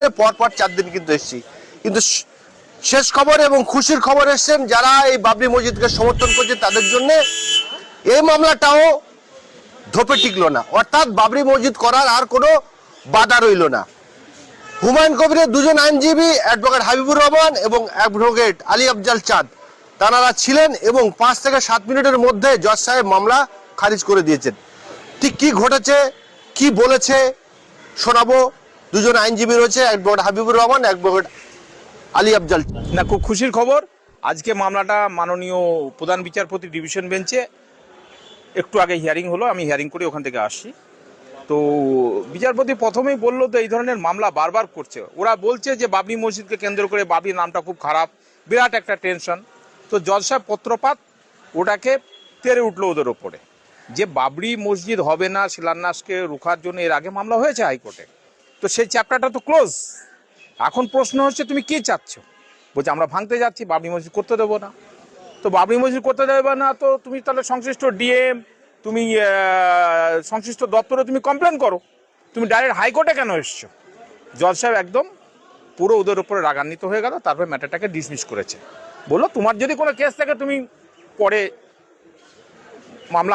পর 4 দিন কিন্তু এসেছি, কিন্তু শেষ খবর এবং খুশির খবর এসছেন যারা এই বাবরি মসজিদকে সমর্থন করছে তাদের জন্য। এই মামলাটাও ধোপে টিকলো না, অর্থাৎ বাবরি মসজিদ করার আর কোনো বাধা রইল না। হুমায়ুন কবিরের দুজন আইনজীবী, অ্যাডভোকেট হাবিবুর রহমান এবং অ্যাডভোকেট আলী আফজাল চাঁদ, তারা ছিলেন এবং 5 থেকে 7 মিনিটের মধ্যে জজ সাহেব মামলা খারিজ করে দিয়েছেন। ঠিক কি ঘটেছে, কি বলেছে শোনাবো। দুজন আইনজীবী রয়েছে, অ্যাডভোকেট হাবিবুর রহমান, অ্যাডভোকেট আলী আফজাল। না, খুব খুশির খবর। আজকে মামলাটা মাননীয় প্রধান বিচারপতি ডিভিশন বেঞ্চে একটু আগে হিয়ারিং হলো, আমি হিয়ারিং করে ওখান থেকে আসছি। তো বিচারপতি প্রথমেই বললো তো এই ধরনের মামলা বারবার করছে, ওরা বলছে যে বাবরি মসজিদকে কেন্দ্র করে বাবরির নামটা খুব খারাপ, বিরাট একটা টেনশন। তো জজ সাহেব পত্রপাত ওটাকে তেড়ে উঠলো ওদের ওপরে, যে বাবরি মসজিদ হবে না শিলান্যাসকে রোখার জন্য এর আগে মামলা হয়েছে হাইকোর্টে, তো সেই চ্যাপ্টারটা তো ক্লোজ। এখন প্রশ্ন হচ্ছে তুমি কি চাচ্ছ? বলছে আমরা ভাঙতে যাচ্ছি, বাবরি মসজিদ করতে দেবো না। তো বাবরি মসজিদ করতে দেবে না তো তুমি তাহলে সংশ্লিষ্ট ডিএম, তুমি সংশ্লিষ্ট দপ্তরে তুমি কমপ্লেন করো, তুমি ডাইরেক্ট হাইকোর্টে কেন এসছো? জজ সাহেব একদম পুরো ওদের উপরে রাগান্বিত হয়ে গেল, তারপরে ম্যাটারটাকে ডিসমিস করেছে। বললো তোমার যদি কোনো কেস থাকে তুমি পরে